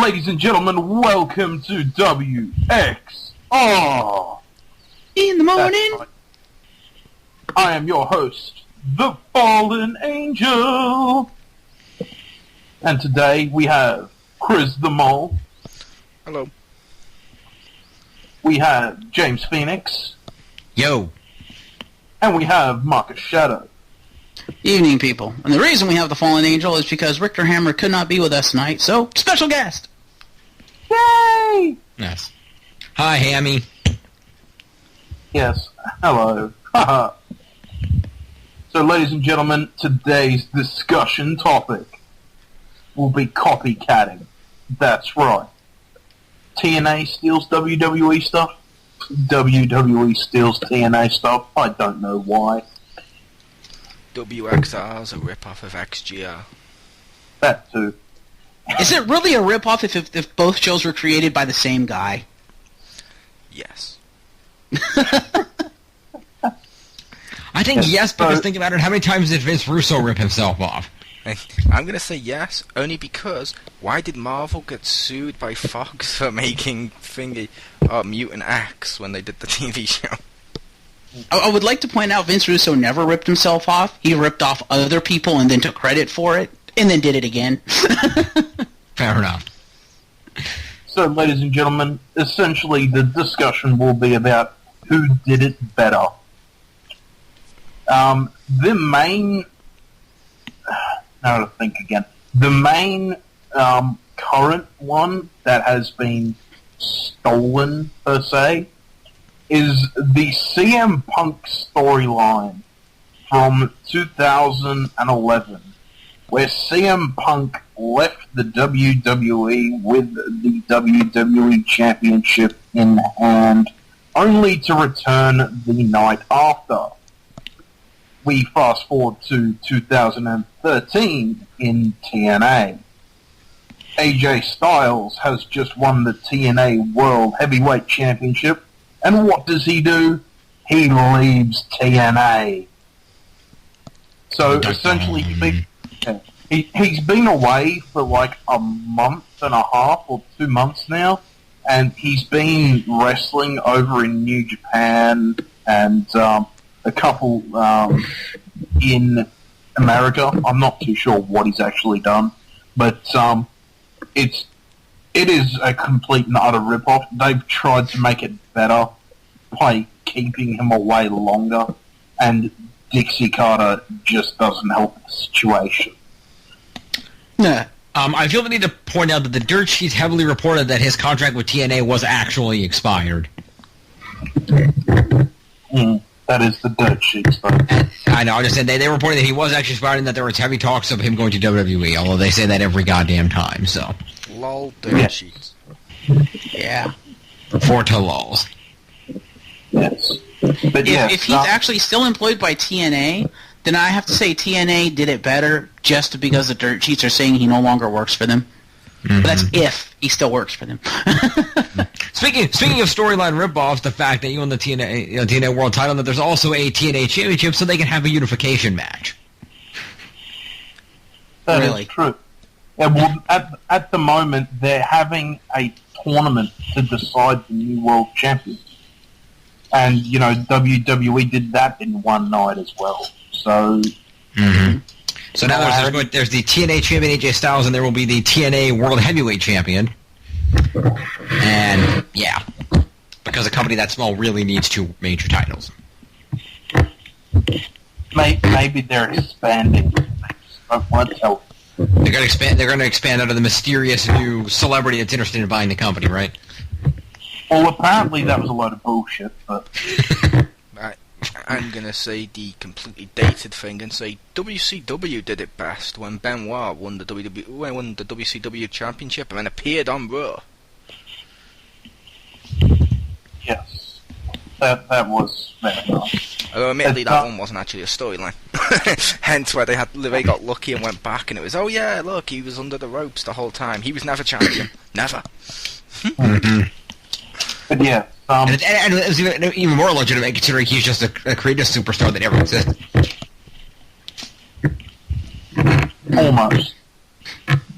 Ladies and gentlemen, welcome to WXR. In the morning. Right. I am your host, the Fallen Angel. And today we have Chris the Mole. Hello. We have James Phoenix. Yo. And we have Marcus Shadow. Evening, people. And the reason we have the Fallen Angel is because Richter Hammer could not be with us tonight, so special guest. Yay! Yes. Hi, Hammy. Yes, hello. So, ladies and gentlemen, today's discussion topic will be copycatting. That's right. TNA steals WWE stuff. WWE steals TNA stuff. I don't know why. WXR's a rip-off of XGR. That too. Is it really a rip-off if both shows were created by the same guy? Yes. I think yes, because think about it, how many times did Vince Russo rip himself off? I'm going to say yes, only because why did Marvel get sued by Fox for making Mutant X when they did the TV show? I would like to point out Vince Russo never ripped himself off. He ripped off other people and then took credit for it, and then did it again. Fair enough. So, ladies and gentlemen, essentially the discussion will be about who did it better. The main... Now to think again. The main current one that has been stolen, per se, is the CM Punk storyline from 2011, where CM Punk left the WWE with the WWE Championship in hand, only to return the night after. We fast forward to 2013 in TNA. AJ Styles has just won the TNA World Heavyweight Championship, and what does he do? He leaves TNA. So essentially, he's been away for like a month and a half or 2 months now, and he's been wrestling over in New Japan and a couple in America. I'm not too sure what he's actually done, but it is a complete and utter rip-off. They've tried to make it better by keeping him away longer, and Dixie Carter just doesn't help the situation. Nah. I feel the need to point out that the dirt sheets heavily reported that his contract with TNA was actually expired. That is the dirt sheets, though. I know, I just said they reported that he was actually expired and that there was heavy talks of him going to WWE, although they say that every goddamn time, so. Lol, dirt sheets. Yeah. For to lols. Yes. But if he's actually still employed by TNA, then I have to say TNA did it better just because the dirt sheets are saying he no longer works for them. Mm-hmm. But that's if he still works for them. Speaking of storyline ripoffs, the fact that you won the TNA World Title, that there's also a TNA Championship, so they can have a unification match. That really? Is true. Yeah, well, at the moment, they're having a tournament to decide the new world champion. And, WWE did that in one night as well. So... Mm-hmm. So now there's the TNA Champion AJ Styles, and there will be the TNA World Heavyweight Champion. And, yeah. Because a company that small really needs two major titles. Maybe they're expanding. Let's hope. They're going to expand out of the mysterious new celebrity that's interested in buying the company, right? Well, apparently that was a load of bullshit, but... I'm going to say the completely dated thing and say WCW did it best when Benoit won the WCW Championship and then appeared on Raw. Yes. That was very nice. Although admittedly that one wasn't actually a storyline. Hence why they got lucky and went back and it was, oh yeah, look, he was under the ropes the whole time. He was never champion. Never. Mm-hmm. But yeah. And it was even more legitimate considering he's just a creative superstar that never existed. Almost.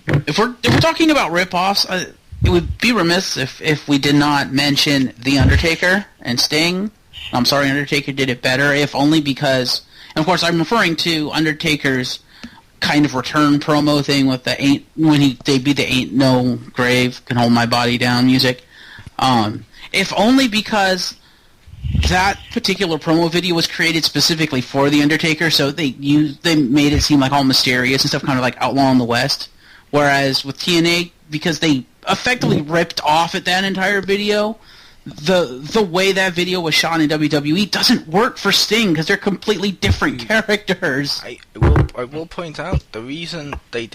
If we're talking about rip-offs, it would be remiss if we did not mention The Undertaker and Sting. I'm sorry, Undertaker did it better, if only because... And of course, I'm referring to Undertaker's kind of return promo thing with the they beat the Ain't No Grave Can Hold My Body Down music. If only because that particular promo video was created specifically for The Undertaker, so they made it seem like all mysterious and stuff, kind of like Outlaw in the West. Whereas with TNA, because they effectively ripped off at that entire video, the way that video was shot in WWE doesn't work for Sting because they're completely different characters. I will point out the reason they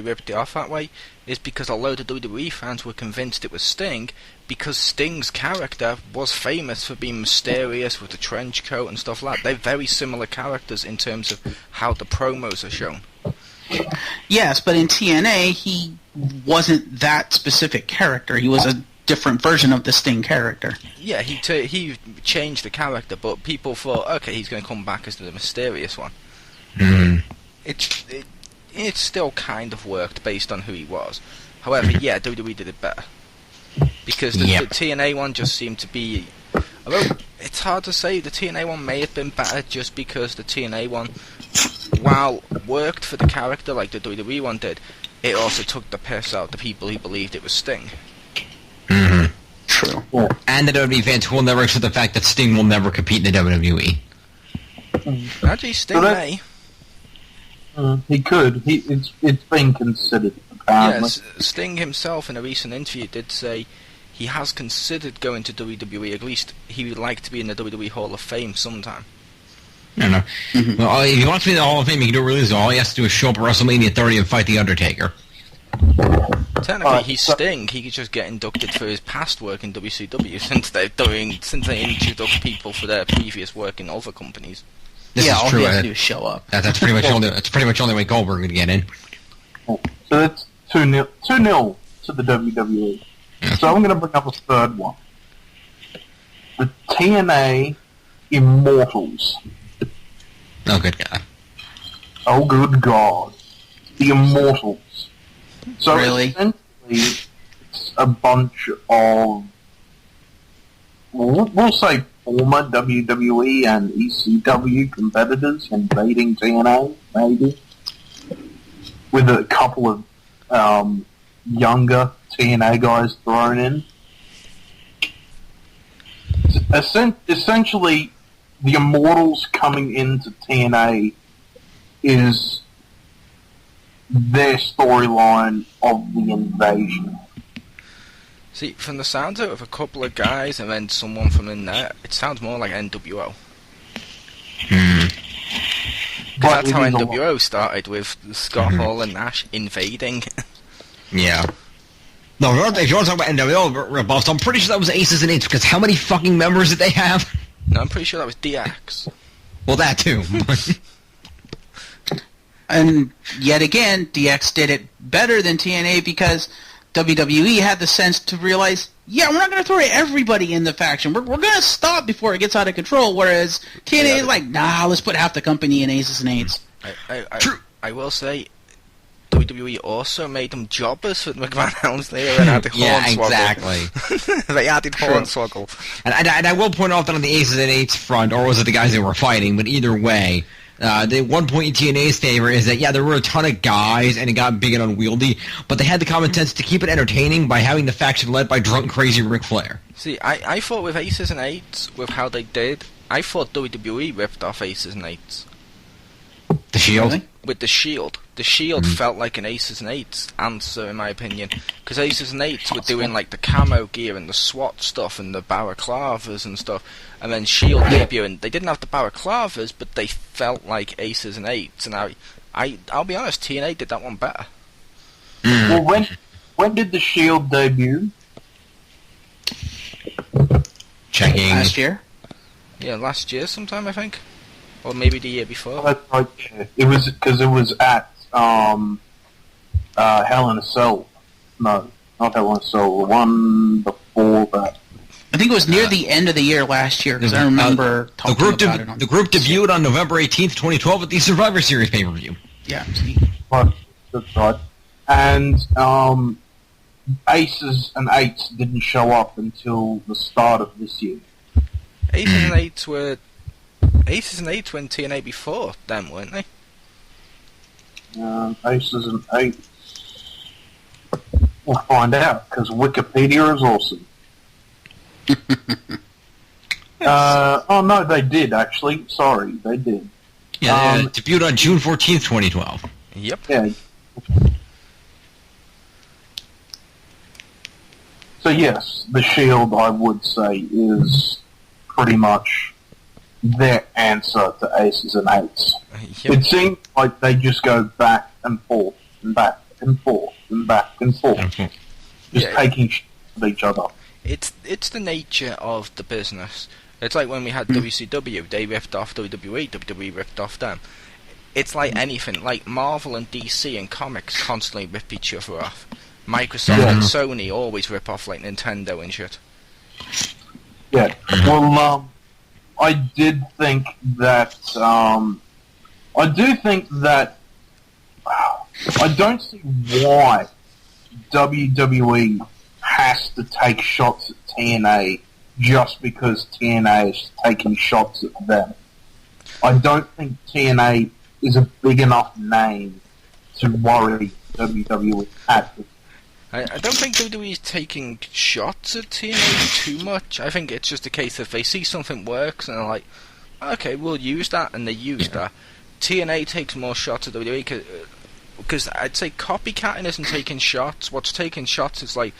ripped it off that way is because a load of WWE fans were convinced it was Sting, because Sting's character was famous for being mysterious with the trench coat and stuff like that. They're very similar characters in terms of how the promos are shown. Yes, but in TNA, he wasn't that specific character. He was a different version of the Sting character. Yeah, he changed the character, but people thought, okay, he's going to come back as the mysterious one. It still kind of worked based on who he was. However, yeah, WWE did it better. Because the TNA one just seemed to be... Although, it's hard to say, the TNA one may have been better just because the TNA one, while worked for the character like the WWE one did, it also took the piss out of the people who believed it was Sting. True. Yeah. And the WWE fans will never accept the fact that Sting will never compete in the WWE. Actually, Sting may. He could. It's been considered, apparently. Yes, Sting himself in a recent interview did say he has considered going to WWE. At least he would like to be in the WWE Hall of Fame sometime. I don't know. Well, if he wants to be in the Hall of Fame, he can do it really easy. All he has to do is show up at WrestleMania 30 and fight The Undertaker. Technically, he's Sting. He could just get inducted for his past work in WCW since they introduced people for their previous work in other companies. This is all true. he has to do is show up. That's pretty much the only way Goldberg would get in. So that's 2-0 to the WWE. So I'm going to bring up a third one. The TNA Immortals. Oh, good God. Oh, good God. The Immortals. So Really? essentially, it's a bunch of, we'll say, former WWE and ECW competitors invading TNA, maybe, with a couple of younger TNA guys thrown in. Essentially, the Immortals coming into TNA is their storyline of the invasion. See, from the sounds of it, with a couple of guys and then someone from in there, it sounds more like NWO. That's how NWO started, with Scott Hall and Nash invading. Yeah. No, if you want to talk about NWO ripoffs, I'm pretty sure that was Aces and Eights, because how many fucking members did they have? No, I'm pretty sure that was DX. Well, that too. And yet again, DX did it better than TNA because WWE had the sense to realize, yeah, we're not going to throw everybody in the faction. We're going to stop before it gets out of control, whereas TNA is like, nah, let's put half the company in Aces and Eights. True. I will say, WWE also made them jobbers with McMahon Helmsley and added Hornswoggle. Exactly. They added Hornswoggle. And I will point out that on the Aces and Eights front, or was it the guys they were fighting, but either way, the one point in TNA's favor is that, yeah, there were a ton of guys, and it got big and unwieldy, but they had the common sense to keep it entertaining by having the faction led by drunk, crazy Ric Flair. See, I thought with Aces and Eights, with how they did, I thought WWE ripped off Aces and Eights. The Shield? Really? With the Shield. The Shield felt like an Aces and Eights answer, in my opinion. Because Aces and Eights were doing like the camo gear and the SWAT stuff and the balaclavas and stuff. And then Shield debuting. They didn't have the balaclavas, but they felt like Aces and Eights. And I'll be honest, TNA did that one better. Well, when did the Shield debut? Checking. Last year? Yeah, last year sometime, I think. Or maybe the year before. That's right, yeah. It was because it was at Hell in a Cell. No, not Hell in a Cell. The one before that. I think it was near the end of the year last year, because I remember talking about it. The group debuted on November 18th, 2012 at the Survivor Series pay-per-view. Yeah. But that's right. and Aces and Eights didn't show up until the start of this year. Aces and Eights were in TNA before them, weren't they? Aces and Eights. We'll find out, because Wikipedia is awesome. Oh no, they did actually. Sorry, they did. Yeah, they debuted on June 14th, 2012. Yep. Yeah. So yes, the Shield, I would say, is pretty much their answer to Aces and Eights. Yep. It seems like they just go back and forth and back and forth and back and forth, just taking shit of each other. It's the nature of the business. It's like when we had WCW, they ripped off WWE, WWE ripped off them. It's like anything, like Marvel and DC and comics constantly rip each other off. Microsoft and Sony always rip off like Nintendo and shit. Yeah, well, I did think that, I do think that, I don't see why WWE has to take shots at TNA just because TNA is taking shots at them. I don't think TNA is a big enough name to worry WWE at. I don't think WWE is taking shots at TNA too much. I think it's just a case of they see something works and they're like, okay, we'll use that, and they use that. TNA takes more shots at WWE because I'd say Copycatting isn't taking shots. What's taking shots is like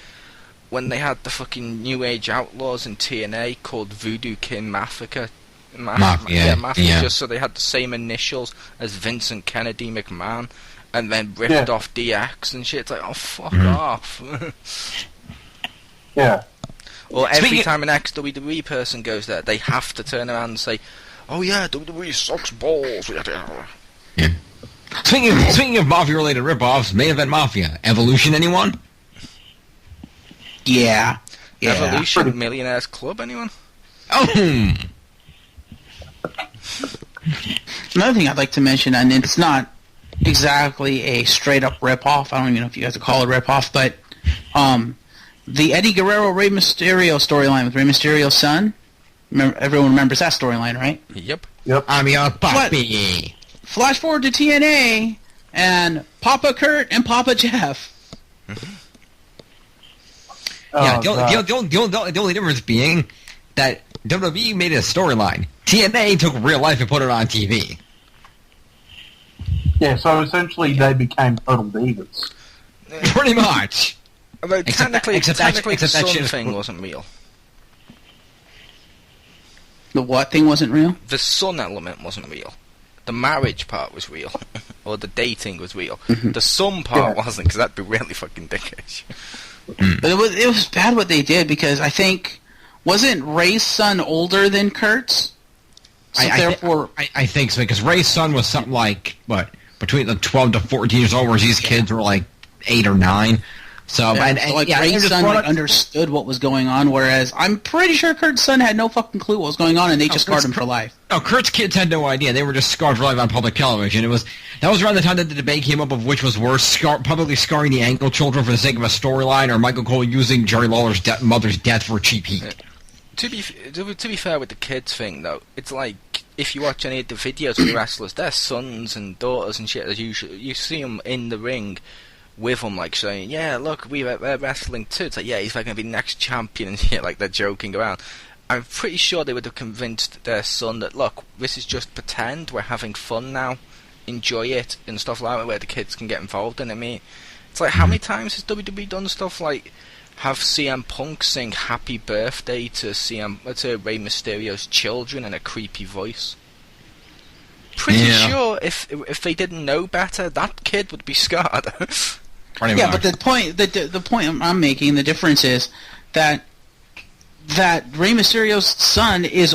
when they had the fucking New Age Outlaws in TNA called Voodoo King Mafia. Mafia, just so they had the same initials as Vincent Kennedy McMahon, and then ripped off DX and shit. It's like, oh, fuck off. Yeah. Or every time an ex-WWE person goes there, they have to turn around and say, oh yeah, WWE sucks balls. Yeah. Speaking of Mafia-related rip-offs, Main Event Mafia. Evolution, anyone? Yeah. Evolution, Millionaires Club, anyone? Oh! Another thing I'd like to mention, and it's not exactly a straight-up rip-off, I don't even know if you guys would call it a rip-off, but the Eddie Guerrero-Rey Mysterio storyline with Rey Mysterio's son, everyone remembers that storyline, right? Yep. I'm your puppy. Flash forward to TNA, and Papa Kurt and Papa Jeff. Yeah, the only difference being that WWE made it a storyline. TNA took real life and put it on TV. Yeah, so essentially they became total divas. Pretty much. Although technically the that Sun thing wasn't real. The what thing wasn't real? The Sun element wasn't real. The marriage part was real. Or the dating was real. The Sun part wasn't, because that'd be really fucking dickish. But it was bad what they did, because I think, wasn't Ray's son older than Kurt's? So I think so, because Ray's son was something like, between the 12 to 14 years old, whereas these kids were like 8 or 9. So, Ray's son understood what was going on, whereas I'm pretty sure Kurt's son had no fucking clue what was going on, and they just scarred him for life. No, Kurt's kids had no idea. They were just scarred for life on public television. That was around the time that the debate came up of which was worse, publicly scarring the Angle children for the sake of a storyline, or Michael Cole using Jerry Lawler's mother's death for a cheap heat. To be fair with the kids thing, though, it's like, if you watch any of the videos of the wrestlers, their sons and daughters and shit, as you see them in the ring with them, like, saying, yeah, look, we're wrestling too. It's like, yeah, he's going to be next champion and shit, like, they're joking around. I'm pretty sure they would have convinced their son that, look, this is just pretend, we're having fun now, enjoy it, and stuff like that, where the kids can get involved in it. I mean, it's like, how many times has WWE done stuff like have CM Punk sing happy birthday to Rey Mysterio's children in a creepy voice? Pretty sure if they didn't know better, that kid would be scarred. But the point I'm making, the difference is that Rey Mysterio's son is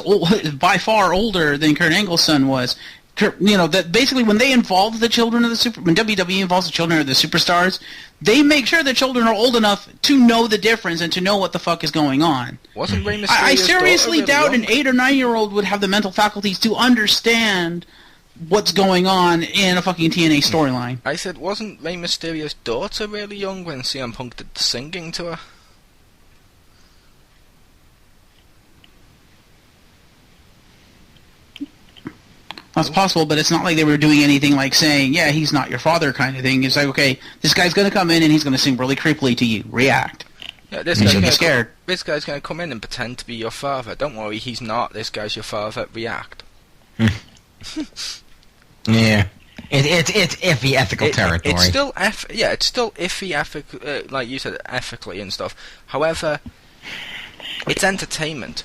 by far older than Kurt Angle's son was. That basically when they involve the children of when WWE involves the children of the superstars, they make sure the children are old enough to know the difference and to know what the fuck is going on. Wasn't Rey Mysterio's I seriously doubt an 8 or 9 year old would have the mental faculties to understand what's going on in a fucking TNA storyline. I said, wasn't Rey Mysterio's daughter really young when CM Punk did the singing to her? That's possible, but it's not like they were doing anything like saying, yeah, he's not your father kind of thing. It's like, okay, this guy's going to come in and he's going to sing really creepily to you. React. Yeah, this guy's gonna scared. This guy's going to come in and pretend to be your father. Don't worry, he's not. This guy's your father. React. Yeah. It's iffy ethical territory. It's still iffy like you said, ethically and stuff. However, it's entertainment.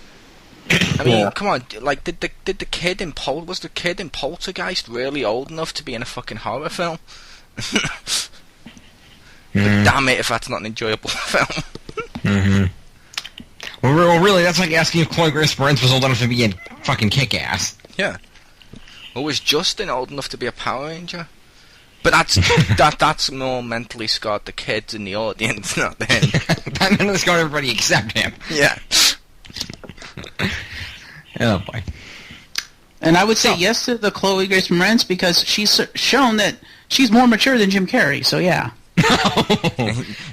I mean, come on, like, was the kid in Poltergeist really old enough to be in a fucking horror film? Damn it, if that's not an enjoyable film. Well, really, that's like asking if Chloe Grace Moretz was old enough to be in fucking Kick-Ass. Yeah. Or was Justin old enough to be a Power Ranger? But that's more mentally scarred the kids in the audience, not him. That mentally scarred everybody except him. Yeah. Oh boy. And I would say yes to the Chloe Grace Moretz because she's shown that she's more mature than Jim Carrey. So yeah.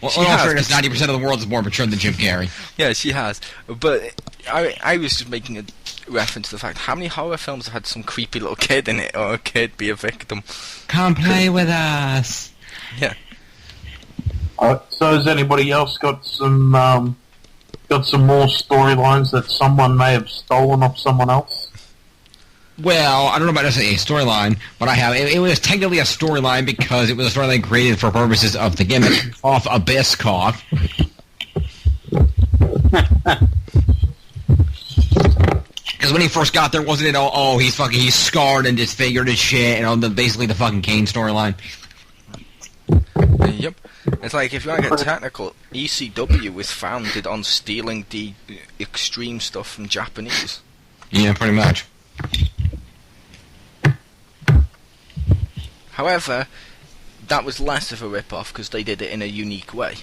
Well, fairness, 90% of the world is more mature than Jim Carrey. Yeah, she has. But I was just making a reference to the fact how many horror films have had some creepy little kid in it, or a kid be a victim. Come play with us. Yeah. So has anybody else got some more storylines that someone may have stolen off someone else? Well, I don't know about necessarily a storyline, but I have. It was technically a storyline because it was a storyline created for purposes of the gimmick off Abyss Cough. Because when he first got there, wasn't it all, oh, he's scarred and disfigured and shit, and all basically the fucking Kane storyline? Yep. It's like, if you want to get technical, ECW was founded on stealing the extreme stuff from Japanese. Yeah, pretty much. However, that was less of a rip-off because they did it in a unique way.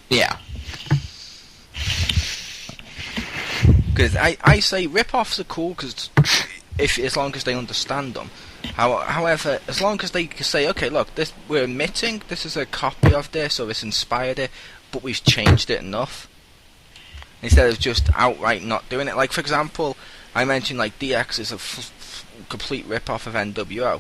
Yeah. Because I say rip-offs are cool because as long as they understand them. However, as long as they say, okay, look, we're admitting this is a copy of this or this inspired it, but we've changed it enough. Instead of just outright not doing it. Like, for example, I mentioned like DX is a complete rip-off of NWO.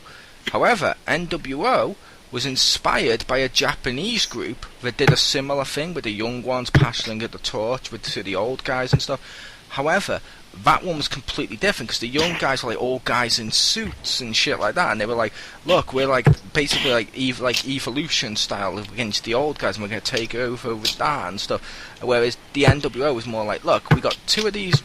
However, NWO was inspired by a Japanese group that did a similar thing with the young ones passing at the torch to the old guys and stuff. However, that one was completely different because the young guys were like all guys in suits and shit like that, and they were like, look, we're like basically like evolution style against the old guys, and we're going to take over with that and stuff. Whereas the NWO was more like, look, we got two of these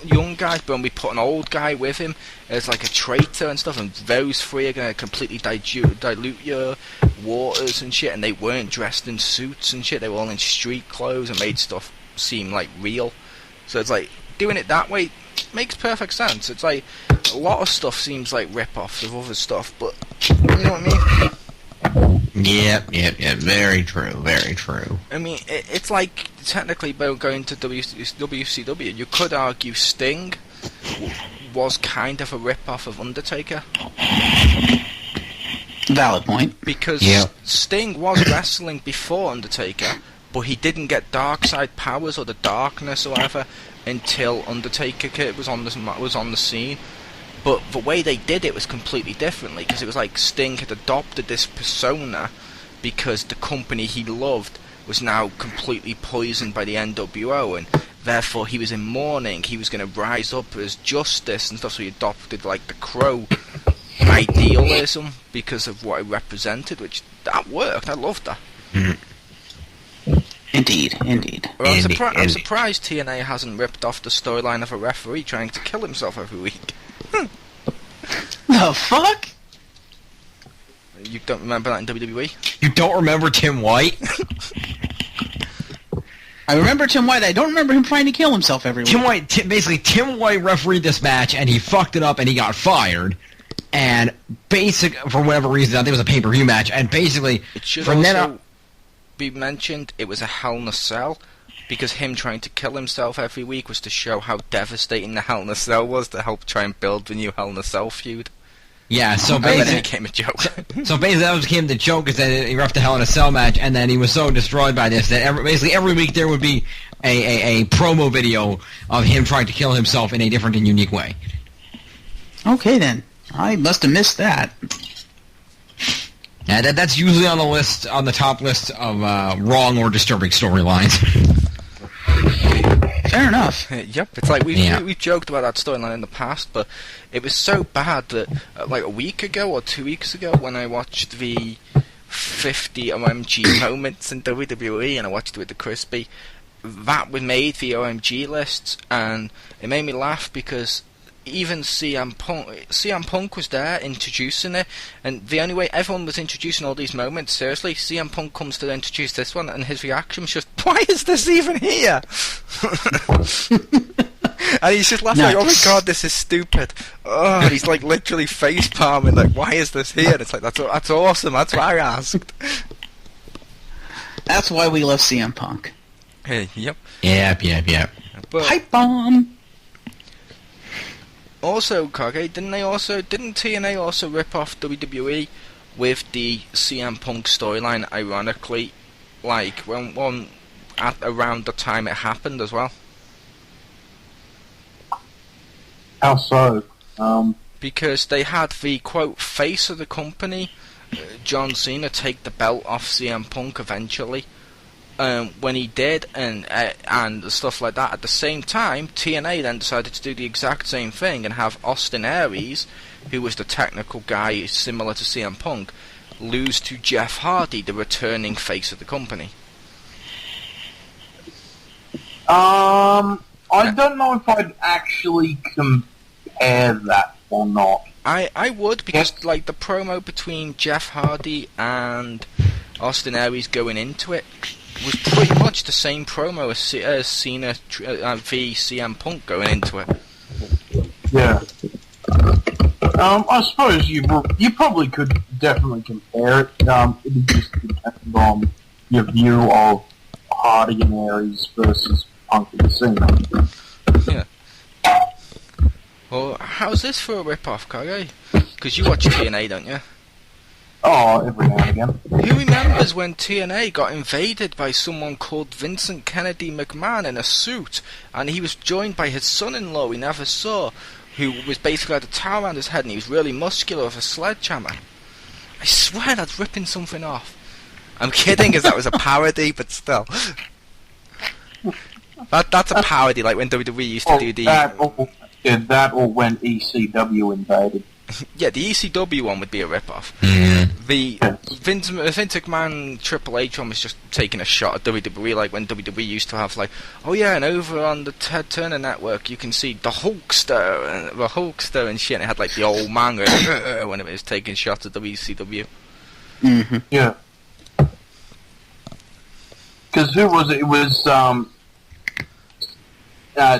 young guys, but we put an old guy with him as like a traitor and stuff, and those three are going to completely dilute your waters and shit, and they weren't dressed in suits and shit, they were all in street clothes and made stuff seem like real. So it's like, doing it that way makes perfect sense. It's like, a lot of stuff seems like rip-offs of other stuff, but, you know what I mean? Yep, very true, very true. I mean, it's like, technically, by going to WCW, you could argue Sting was kind of a rip-off of Undertaker. Valid point. Because Sting was wrestling before Undertaker, but he didn't get dark side powers or the darkness or whatever until Undertaker was on the scene. But the way they did it was completely differently, because it was like Sting had adopted this persona because the company he loved was now completely poisoned by the NWO, and therefore he was in mourning. He was going to rise up as justice and stuff, so he adopted like the Crow idealism because of what it represented, which that worked. I loved that. Indeed. Well, I'm surprised TNA hasn't ripped off the storyline of a referee trying to kill himself every week. The fuck? You don't remember that in WWE? You don't remember Tim White? I remember Tim White. I don't remember him trying to kill himself every week. Tim White refereed this match, and he fucked it up, and he got fired. And for whatever reason, I think it was a pay-per-view match, and basically, it should also be mentioned it was a Hell in a Cell, because him trying to kill himself every week was to show how devastating the Hell in a Cell was, to help try and build the new Hell in a Cell feud. Yeah, so And then it basically, became a joke. so basically that became the joke, is that he reffed a Hell in a Cell match, and then he was so destroyed by this that basically every week there would be a promo video of him trying to kill himself in a different and unique way. Okay, then. I must have missed that. Yeah, that's usually on the top list of wrong or disturbing storylines. Fair enough. Yep, it's like we've joked about that storyline in the past, but it was so bad that like a week ago or 2 weeks ago, when I watched the 50 OMG moments in WWE, and I watched it with the Crispy, that was made the OMG lists, and it made me laugh because even CM Punk was there introducing it, and the only way everyone was introducing all these moments, seriously, CM Punk comes to introduce this one, and his reaction was just, why is this even here? And he's just laughing like, oh my god, this is stupid. Oh, and he's like literally face palming, like, why is this here? And it's like, that's awesome, that's why I asked. That's why we love CM Punk. Hey, yep. Yep. But Pipe bomb! also, Kage, didn't TNA also rip off WWE with the CM Punk storyline, ironically, like, when at around the time it happened as well? How so? Because they had the, quote, face of the company, John Cena, take the belt off CM Punk eventually. When he did, and stuff like that. At the same time, TNA then decided to do the exact same thing and have Austin Aries, who was the technical guy similar to CM Punk, lose to Jeff Hardy, the returning face of the company. I don't know if I'd actually compare that or not. I would, because like the promo between Jeff Hardy and Austin Aries going into it was pretty much the same promo as Cena v CM Punk going into it. Yeah. I suppose you probably could definitely compare it. It would just depend on your view of Hardy and Aries versus Punk and Cena. Yeah. Well, how's this for a rip-off, Kage? Because you watch TNA, don't you? Oh, every now and again. Who remembers when TNA got invaded by someone called Vincent Kennedy McMahon in a suit, and he was joined by his son-in-law we never saw, who was basically had a towel around his head, and he was really muscular with a sledgehammer? I swear that's ripping something off. I'm kidding, as that was a parody, but still. That's a parody, like when WWE used to do the... That or when ECW invaded. Yeah, the ECW one would be a rip-off. The Vince McMahon Triple H one was just taking a shot at WWE, like when WWE used to have, like, oh yeah, and over on the Ted Turner network you can see the Hulkster and shit, and it had like the old man when it was taking shots at WCW. Mm-hmm. Yeah. Because who was it? It was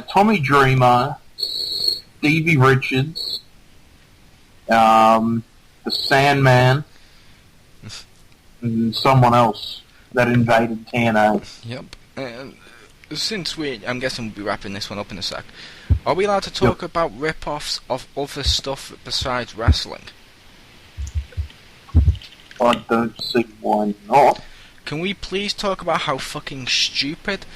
Tommy Dreamer, Stevie Richards, the Sandman, and someone else that invaded TNA. Yep. Since I'm guessing we'll be wrapping this one up in a sec, are we allowed to talk about rip-offs of other stuff besides wrestling? I don't see why not. Can we please talk about how fucking stupid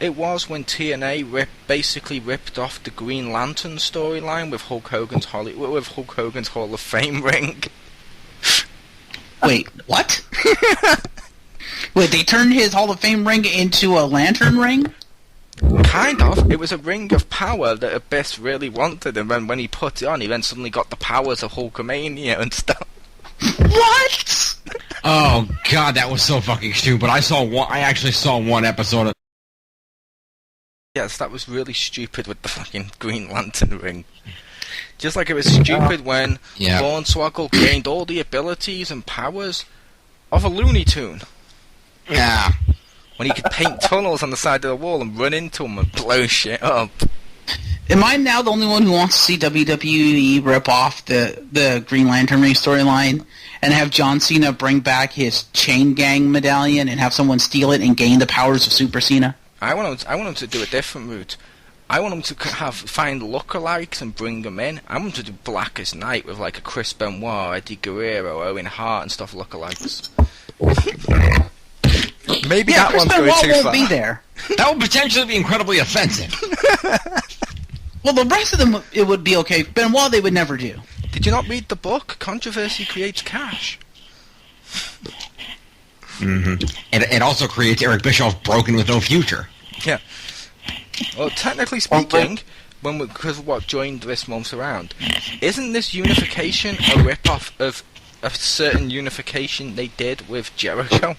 it was when TNA basically ripped off the Green Lantern storyline with Hulk Hogan's Hall of Fame ring? Wait, what? Wait, they turned his Hall of Fame ring into a lantern ring? Kind of. It was a ring of power that Abyss really wanted, and then when he put it on, he then suddenly got the powers of Hulkamania and stuff. What? Oh god, that was so fucking stupid. I actually saw one episode of... Yes, that was really stupid with the fucking Green Lantern ring. Just like it was stupid when Hornswoggle gained all the abilities and powers of a Looney Tune. Yeah. When he could paint tunnels on the side of the wall and run into them and blow shit up. Am I now the only one who wants to see WWE rip off the Green Lantern ring storyline and have John Cena bring back his Chain Gang medallion and have someone steal it and gain the powers of Super Cena? I want him to do a different route. I want them to find lookalikes and bring them in. I want them to do Blackest Night with like a Chris Benoit, Eddie Guerrero, Owen Hart, and stuff lookalikes. Maybe that Chris one's Benoit going too won't far. be there. That would potentially be incredibly offensive. Well, the rest of them, it would be okay. Benoit, they would never do. Did you not read the book? Controversy creates cash. Mm-hmm. It also creates Eric Bischoff broken with no future. Yeah. Well, technically speaking, because of what joined this month's round, isn't this unification a rip-off of a certain unification they did with Jericho?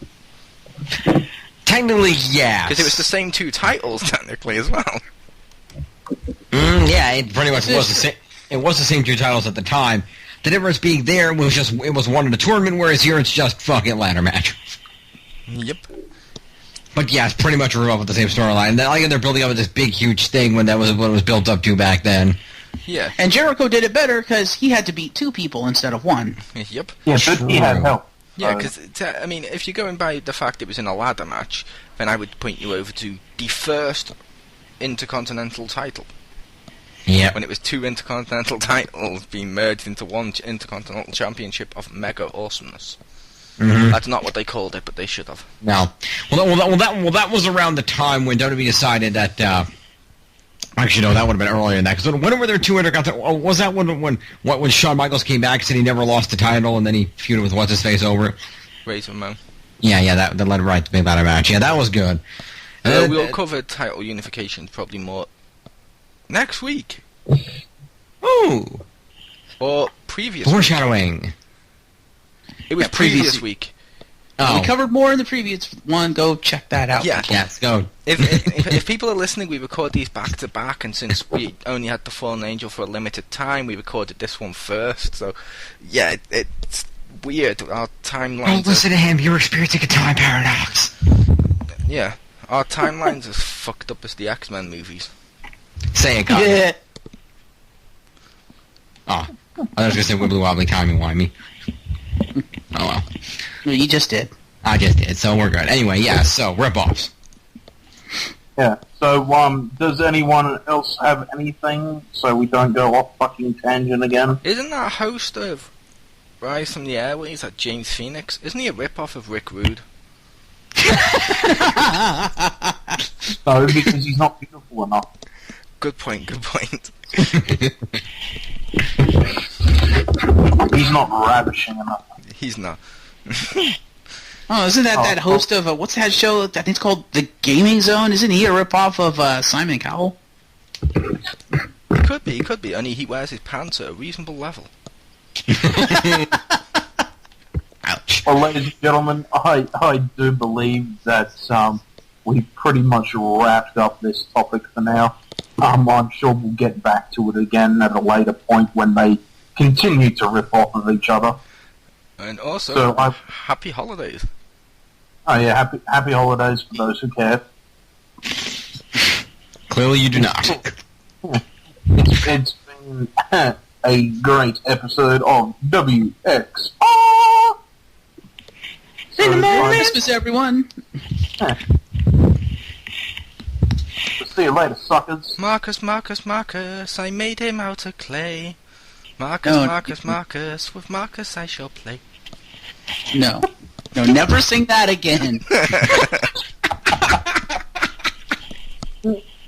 Technically, yeah. Because it was the same two titles, technically, as well. Yeah, it pretty much was the same. It was the same two titles at the time. The difference being there was just it was one in a tournament, whereas here it's just fucking ladder match. Yep. But yeah, it's pretty much a rip-off of the same storyline. And then they're building up this big, huge thing when that was what it was built up to back then. Yeah. And Jericho did it better because he had to beat 2 people instead of 1. Yep. Yeah, but he had help. Yeah, because, I mean, if you're going by the fact it was in a ladder match, then I would point you over to the first Intercontinental title. Yeah. When it was 2 Intercontinental titles being merged into one Intercontinental Championship of mega awesomeness. Mm-hmm. That's not what they called it, but they should have. No. That was around the time when WWE decided that. Actually, no, that would have been earlier than that. Because when were there 2 Intercontinental? Was that when Shawn Michaels came back and said he never lost the title, and then he feuded with what's his face over it? Razor Ramon. Yeah, that led right to the big ladder match. Yeah, that was good. We'll cover title unification probably more next week. Ooh. Or previous week. Foreshadowing. It was previous week. Oh. We covered more in the previous one. Go check that out. Yeah. Yes, go. If people are listening, we record these back to back, and since we only had the Fallen Angel for a limited time, we recorded this one first. So, yeah, it's weird. Our timelines. Don't listen to him. You're experiencing a time paradox. Yeah, our timelines as fucked up as the X-Men movies. Say it, God. Yeah. Oh, I was gonna say wibbly wobbly timey wimey. Oh well. Well, you just did. I just did, so we're good. Anyway, yeah, so, rip-offs. Yeah. So, does anyone else have anything so we don't go off fucking tangent again? Isn't that host of Rise from the Airways, that James Phoenix? Isn't he a rip-off of Rick Rude? No, because he's not beautiful enough. Good point, good point. He's not ravishing enough. He's not. Oh, isn't that host of what's that show? I think it's called The Gaming Zone. Isn't he a ripoff of Simon Cowell? Could be. Only he wears his pants at a reasonable level. Ouch. Well, ladies and gentlemen, I do believe that we've pretty much wrapped up this topic for now. I'm sure we'll get back to it again at a later point when they continue to rip off of each other. And also, So happy holidays. Oh yeah, happy holidays for those who care. Clearly you do not. It's been a great episode of WXR. Merry Christmas, everyone. See you later, suckers. Marcus, I made him out of clay. Marcus, with Marcus I shall play. No, never sing that again.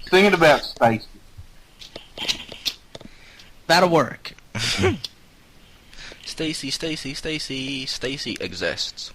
Singing about Stacy. That'll work. Stacy exists.